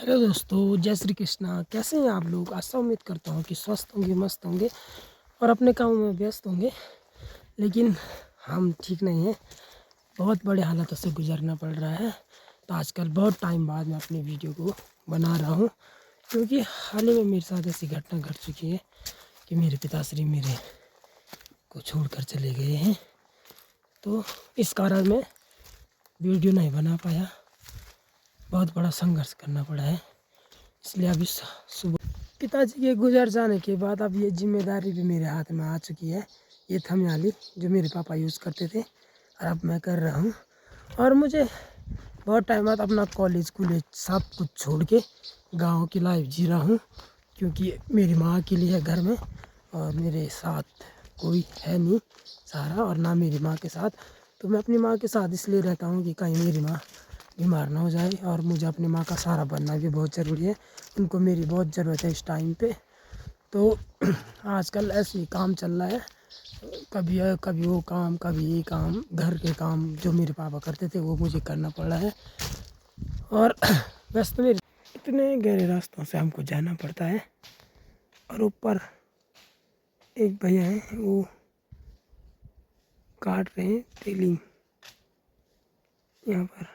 Hello दोस्तों, जय श्री कृष्णा। कैसे हैं आप लोग? आशा उम्मीद करता हूँ कि स्वस्थ होंगे, मस्त होंगे और अपने कामों में व्यस्त होंगे। लेकिन हम ठीक नहीं हैं, बहुत बड़े हालातों से गुजरना पड़ रहा है। तो आजकल बहुत टाइम बाद मैं अपनी वीडियो को बना रहा हूँ, क्योंकि हाल ही में मेरे साथ ऐसी घटना घट चुकी है कि मेरे पिताश्री मेरे को छोड़कर चले गए हैं। तो इस कारण मैं वीडियो नहीं बना पाया, बहुत बड़ा संघर्ष करना पड़ा है। इसलिए अभी सुबह पिताजी के गुजर जाने के बाद अब ये जिम्मेदारी भी मेरे हाथ में आ चुकी है। ये थमियाली जो मेरे पापा यूज़ करते थे और अब मैं कर रहा हूँ। और मुझे बहुत टाइम बाद अपना कॉलेज सब कुछ छोड़ के गाँव की लाइफ जी रहा हूँ, क्योंकि मेरी माँ अकेली है घर में और मेरे साथ कोई है नहीं सहारा, और ना मेरी माँ के साथ। तो मैं अपनी माँ के साथ इसलिए रहता हूँ कि कहीं मेरी माँ बीमार ना हो जाए, और मुझे अपनी माँ का सहारा बनना भी बहुत ज़रूरी है। उनको मेरी बहुत ज़रूरत है इस टाइम पे। तो आजकल ऐसे ही काम चल रहा है, कभी वो काम, कभी ये काम, घर के काम जो मेरे पापा करते थे वो मुझे करना पड़ रहा है। और वैसे तो मेरे इतने गहरे रास्तों से हमको जाना पड़ता है। और ऊपर एक भैया हैं, वो काट रहे हैं तेली यहाँ पर।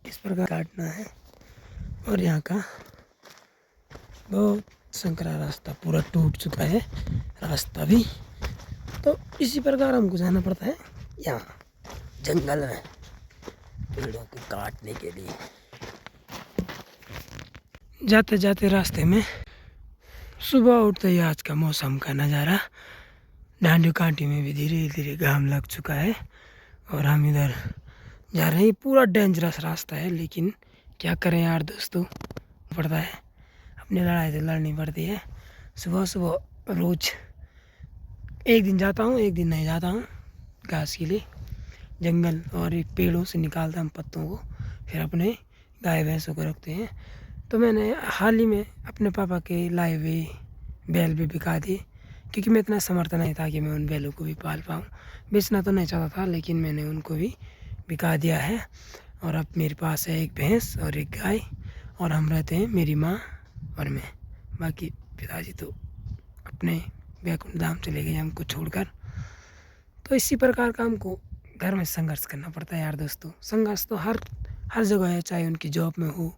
इस प्रकार काटना है और यहाँ का बहुत संकरा रास्ता पूरा टूट चुका है रास्ता भी। तो इसी प्रकार हमको जाना पड़ता है यहाँ जंगल में पेड़ों को काटने के लिए। जाते जाते रास्ते में सुबह उठते ही आज का मौसम का नज़ारा, डांडी कांटी में भी धीरे धीरे घाम लग चुका है और हम इधर जा रहे हैं। पूरा डेंजरस रास्ता है, लेकिन क्या करें यार दोस्तों, पड़ता है, अपनी लड़ाई तो लड़नी पड़ती है। सुबह सुबह रोज़ एक दिन जाता हूँ, एक दिन नहीं जाता हूँ घास के लिए जंगल, और एक पेड़ों से निकालता हम पत्तों को, फिर अपने गाय भैंसों को रखते हैं। तो मैंने हाल ही में अपने पापा के लाए हुए बैल भी बिका दिए, क्योंकि मैं इतना समर्थ नहीं था कि मैं उन बैलों को भी पाल पाऊँ। बेचना तो नहीं चाहता था, लेकिन मैंने उनको भी बिका दिया है। और अब मेरे पास है एक भैंस और एक गाय, और हम रहते हैं मेरी माँ और मैं। बाकी पिताजी तो अपने बैकुंठ धाम चले गए हमको छोड़कर। तो इसी प्रकार का हमको घर में संघर्ष करना पड़ता है यार दोस्तों। संघर्ष तो हर जगह है, चाहे उनकी जॉब में हो,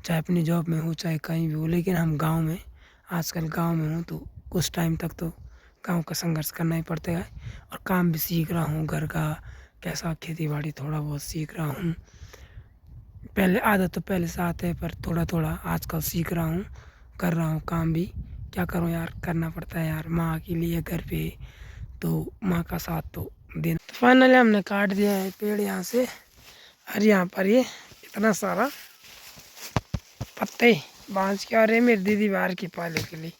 चाहे अपनी जॉब में हो, चाहे कहीं भी हो। लेकिन हम गांव में, आजकल गांव में हूँ, तो कुछ टाइम तक तो गांव का संघर्ष करना ही पड़ता है। और काम भी सीख रहा हूँ, घर का कैसा, खेती बाड़ी थोड़ा बहुत सीख रहा हूँ। पहले आदत तो पहले से आते है, पर थोड़ा थोड़ा आजकल सीख रहा हूँ, कर रहा हूँ काम भी। क्या करूँ यार, करना पड़ता है यार, माँ के लिए घर पे, तो माँ का साथ तो देना। तो फाइनली हमने काट दिया है पेड़ यहाँ से, और यहाँ पर ये इतना सारा पत्ते बांस के, और ये मेरी दीदी बाहर की पाले के लिए,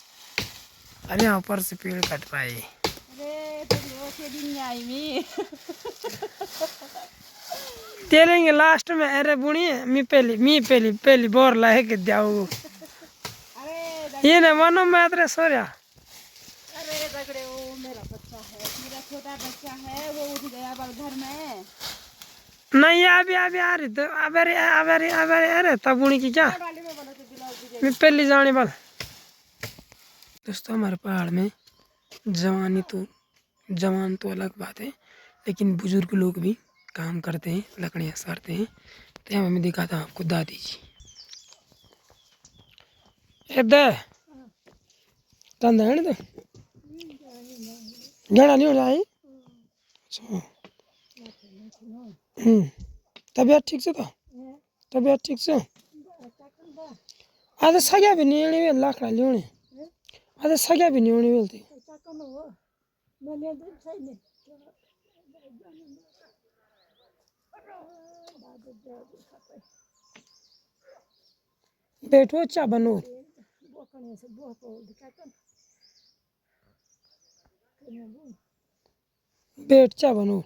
अरे यहाँ ऊपर से पेड़ कट रहा है। तेरेंगे लास्ट में, अरे बुढ़ी मी पहली बोर लाए के जाओ ये ना मानो मैं तेरे सो रहा। अरे रगड़े, वो मेरा बच्चा है, मेरा छोटा बच्चा है, वो उठ गया घर में। नहीं अभी अभी आ रही तो अरे तब बुढ़ी की क्या मैं पहली जाने वाल। दोस्तों हमारे पहाड़ में जवान तो अलग बात है, लेकिन बुजुर्ग लोग भी काम करते हैं, लकड़ियाँ सारते हैं। तो यहाँ मैं दिखाता हूँ आपको दादी जी। इधर कंधा है ना, घड़ा नहीं हो जाए। अच्छा तबीयत ठीक से, तो तबीयत ठीक से आज सग्या भी नहीं आने लाखड़ा लियोने, आज सग्या भी नहीं आने बोलते। बैठो चा बनो बैठ चा बनो।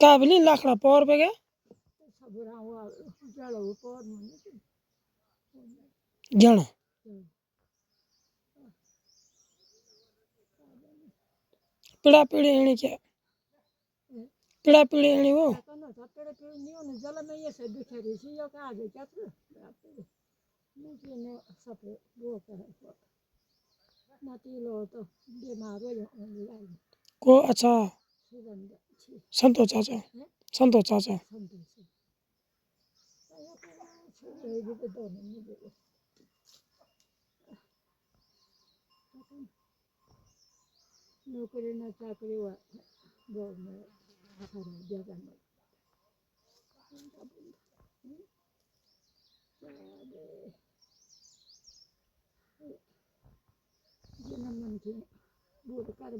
काबली लाखड़ा पावर पे गया जण पीड़ा पीड़े एने क्या पीड़ा पीड़े एने वो को अच्छा संतो चाचा संतो चाचा नौकरी ना चाकरी हुआ जन्म मन के बूढ़ कर